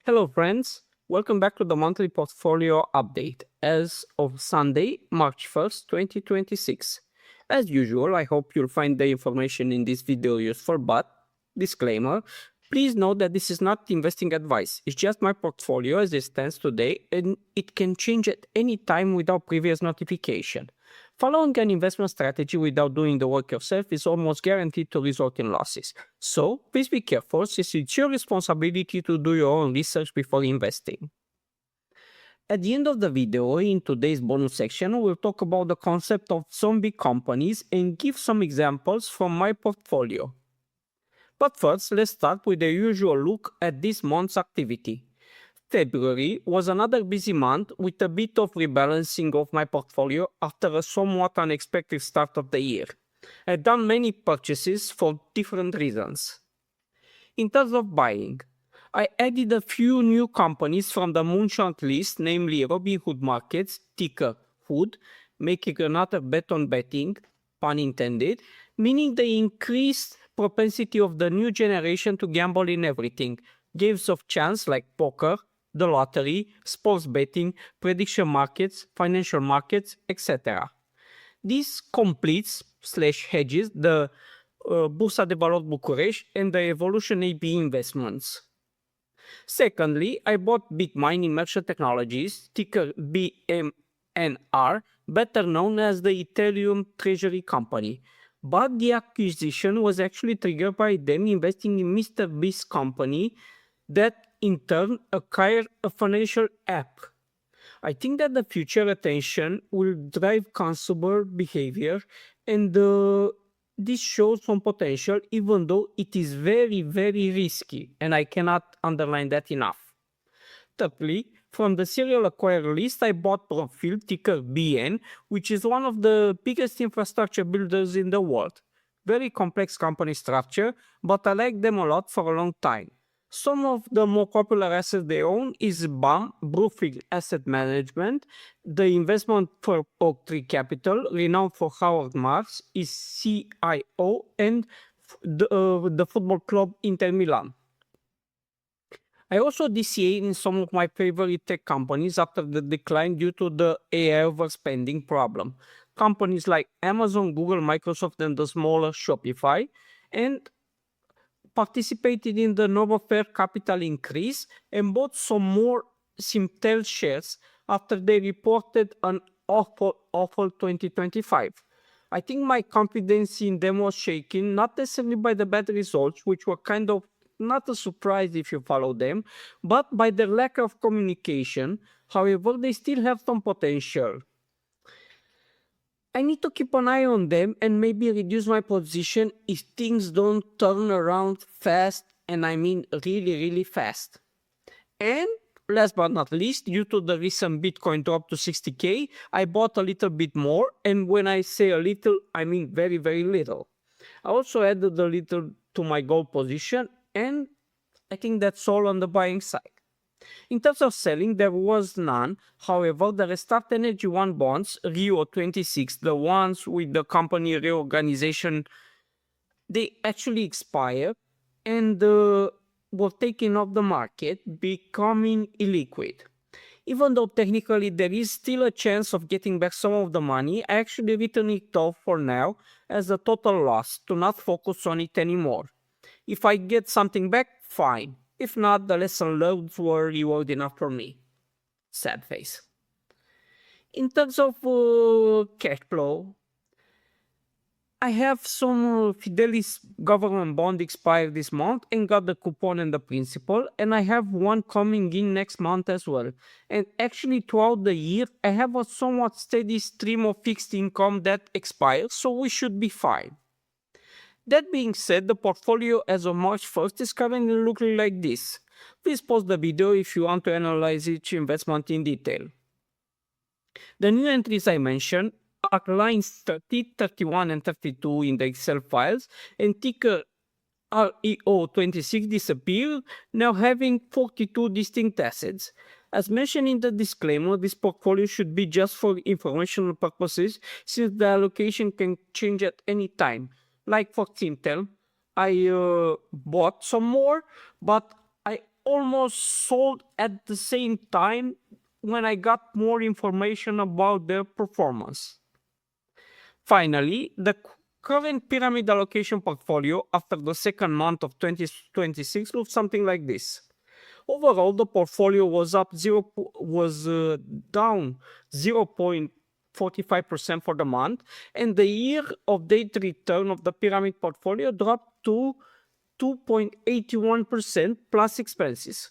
Hello, friends. Welcome back to the monthly portfolio update as of Sunday, March 1st, 2026. As usual, I hope you'll find the information in this video useful, but disclaimer, please note that this is not investing advice. It's just my portfolio as it stands today, and it can change at any time without previous notification. Following an investment strategy without doing the work yourself is almost guaranteed to result in losses. So please be careful, since it's your responsibility to do your own research before investing. At the end of the video, in today's bonus section, we'll talk about the concept of zombie companies and give some examples from my portfolio. But first, let's start with the usual look at this month's activity. February was another busy month with a bit of rebalancing of my portfolio after a somewhat unexpected start of the year. I've done many purchases for different reasons. In terms of buying, I added a few new companies from the moonshot list, namely Robinhood Markets, ticker Hood, making another bet on betting, pun intended, meaning the increased propensity of the new generation to gamble in everything, games of chance like poker, the lottery, sports betting, prediction markets, financial markets, etc. This completes slash hedges the Bursa de Valori Bucharest and the Evolution AB investments. Secondly, I bought Bitmine Immersion Technologies, ticker BMNR, better known as the Ethereum Treasury Company. But the acquisition was actually triggered by them investing in Mr. Beast Company, that in turn acquired a financial app. I think that the future attention will drive consumer behavior, and this shows some potential, even though it is very, very risky, and I cannot underline that enough. Thirdly, from the serial acquirer list, I bought Profil, ticker BN, which is one of the biggest infrastructure builders in the world. Very complex company structure, but I like them a lot for a long time. Some of the more popular assets they own is BAM, Brookfield Asset Management, the investment for Oaktree Capital, renowned for Howard Marks, is CIO, and the football club Inter Milan. I also DCA in some of my favorite tech companies after the decline due to the AI overspending problem. Companies like Amazon, Google, Microsoft, and the smaller Shopify, and participated in the Novofair capital increase and bought some more Simtel shares after they reported an awful 2025. I think my confidence in them was shaken, not necessarily by the bad results, which were kind of not a surprise if you follow them, but by their lack of communication. However, they still have some potential. I need to keep an eye on them and maybe reduce my position if things don't turn around fast, and I mean really, really fast. And last but not least, due to the recent Bitcoin drop to 60K, I bought a little bit more, and when I say a little, I mean very, very little. I also added a little to my gold position, and I think that's all on the buying side. In terms of selling, there was none. However, the Restart Energy 1 bonds, Rio 26, the ones with the company reorganization, they actually expired and were taken off the market, becoming illiquid. Even though technically there is still a chance of getting back some of the money, I actually written it off for now as a total loss to not focus on it anymore. If I get something back, fine. If not, the lesson learned were reward enough for me. Sad face. In terms of cash flow, I have some Fidelis government bond expired this month and got the coupon and the principal, and I have one coming in next month as well. And actually throughout the year, I have a somewhat steady stream of fixed income that expires, so we should be fine. That being said, the portfolio as of March 1st is currently looking like this. Please pause the video if you want to analyze each investment in detail. The new entries I mentioned are lines 30, 31, and 32 in the Excel files, and ticker REO26 disappeared, now having 42 distinct assets. As mentioned in the disclaimer, this portfolio should be just for informational purposes, since the allocation can change at any time. Like for Simtel, I bought some more, but I almost sold at the same time when I got more information about their performance. Finally, the current pyramid allocation portfolio after the second month of 2026 looks something like this. Overall, the portfolio was down 0.45% for the month, and the year-of-date return of the pyramid portfolio dropped to 2.81% plus expenses,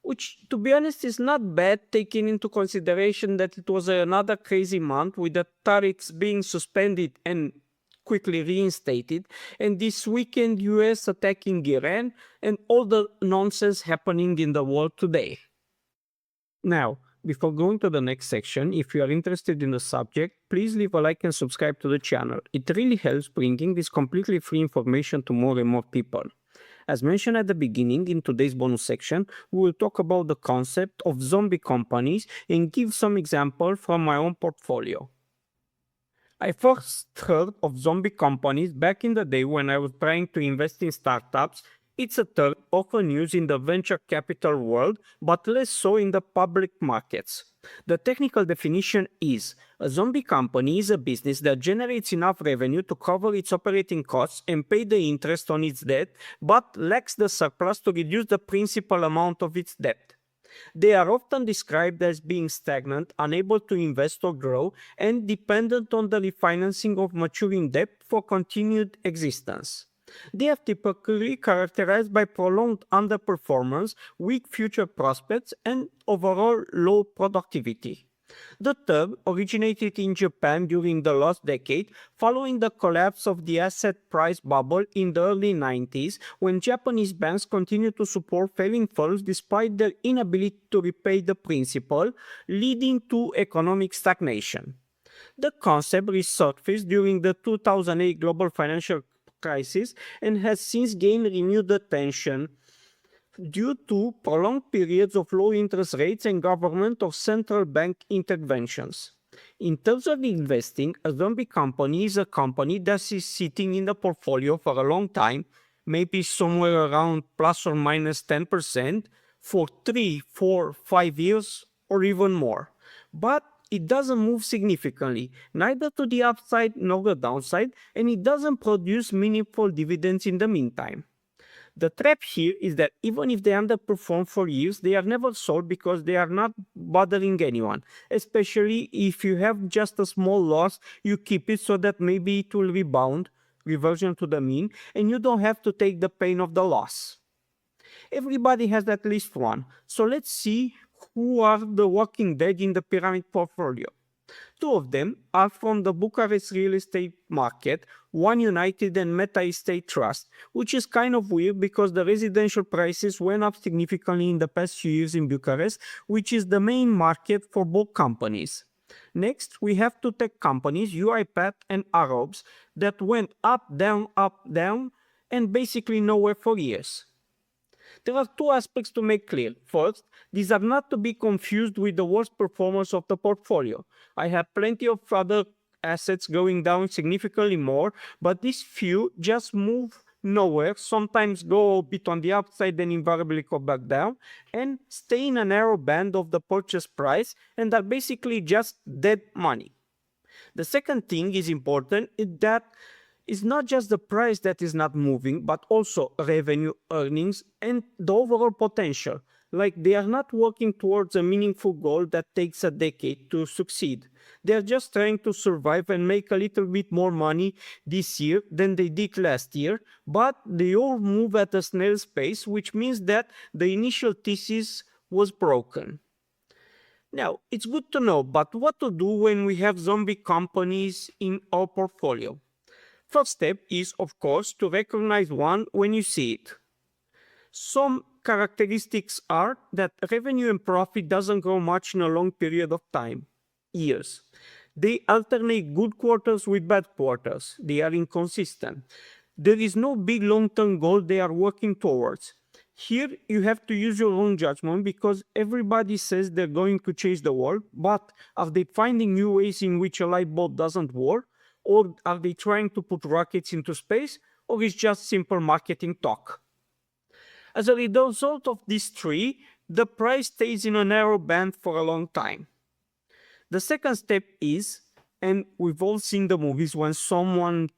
which, to be honest, is not bad taking into consideration that it was another crazy month with the tariffs being suspended and quickly reinstated, and this weekend US attacking Iran, and all the nonsense happening in the world today. Now, before going to the next section, if you are interested in the subject, please leave a like and subscribe to the channel. It really helps bringing this completely free information to more and more people. As mentioned at the beginning, in today's bonus section, we will talk about the concept of zombie companies and give some examples from my own portfolio. I first heard of zombie companies back in the day when I was trying to invest in startups. It's a term often used in the venture capital world, but less so in the public markets. The technical definition is a zombie company is a business that generates enough revenue to cover its operating costs and pay the interest on its debt, but lacks the surplus to reduce the principal amount of its debt. They are often described as being stagnant, unable to invest or grow, and dependent on the refinancing of maturing debt for continued existence. They are typically characterized by prolonged underperformance, weak future prospects, and overall low productivity. The term originated in Japan during the last decade, following the collapse of the asset price bubble in the early 90s, when Japanese banks continued to support failing firms despite their inability to repay the principal, leading to economic stagnation. The concept resurfaced during the 2008 global financial crisis and has since gained renewed attention due to prolonged periods of low interest rates and government or central bank interventions. In terms of investing, a zombie company is a company that is sitting in the portfolio for a long time, maybe somewhere around plus or minus 10%, for 3, 4, 5 years, or even more. But it doesn't move significantly, neither to the upside nor the downside, and it doesn't produce meaningful dividends in the meantime. The trap here is that even if they underperform for years, they are never sold because they are not bothering anyone. Especially if you have just a small loss, you keep it so that maybe it will rebound, reversion to the mean, and you don't have to take the pain of the loss. Everybody has at least one, so let's see who are the walking dead in the pyramid portfolio. Two of them are from the Bucharest real estate market, One United and Meta Estate Trust, which is kind of weird because the residential prices went up significantly in the past few years in Bucharest, which is the main market for both companies. Next, we have two tech companies, UiPath and Arobs, that went up, down, and basically nowhere for years. There are two aspects to make clear. First, these are not to be confused with the worst performance of the portfolio. I have plenty of other assets going down significantly more, but these few just move nowhere, sometimes go a bit on the upside then invariably go back down, and stay in a narrow band of the purchase price and are basically just dead money. The second thing is important is that it's not just the price that is not moving, but also revenue, earnings, and the overall potential. Like they are not working towards a meaningful goal that takes a decade to succeed. They are just trying to survive and make a little bit more money this year than they did last year, but they all move at a snail's pace, which means that the initial thesis was broken. Now, it's good to know, but what to do when we have zombie companies in our portfolio? First step is, of course, to recognize one when you see it. Some characteristics are that revenue and profit doesn't grow much in a long period of time, years. They alternate good quarters with bad quarters. They are inconsistent. There is no big long-term goal they are working towards. Here you have to use your own judgment because everybody says they're going to change the world, but are they finding new ways in which a light bulb doesn't work? Or are they trying to put rockets into space? Or is just simple marketing talk? As a result of these three, the price stays in a narrow band for a long time. The second step is, and we've all seen the movies when someone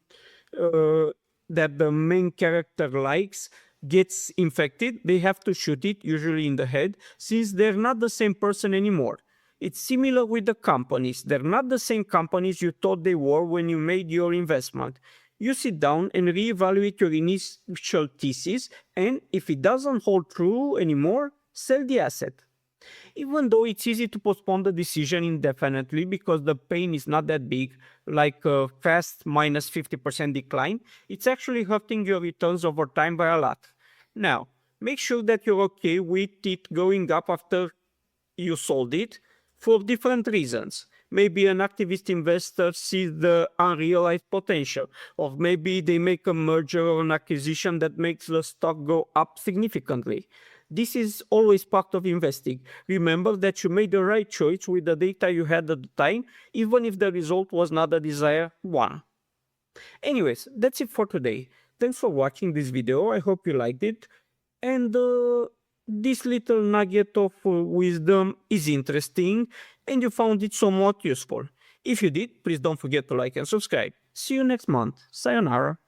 that the main character likes gets infected, they have to shoot it, usually in the head, since they're not the same person anymore. It's similar with the companies. They're not the same companies you thought they were when you made your investment. You sit down and reevaluate your initial thesis, and if it doesn't hold true anymore, sell the asset. Even though it's easy to postpone the decision indefinitely because the pain is not that big, like a fast minus 50% decline, it's actually hurting your returns over time by a lot. Now, make sure that you're okay with it going up after you sold it for different reasons. Maybe an activist investor sees the unrealized potential, or maybe they make a merger or an acquisition that makes the stock go up significantly. This is always part of investing. Remember that you made the right choice with the data you had at the time, even if the result was not the desired one. Anyways, that's it for today. Thanks for watching this video. I hope you liked it. And this little nugget of wisdom is interesting and you found it somewhat useful. If you did, please don't forget to like and subscribe. See you next month. Sayonara.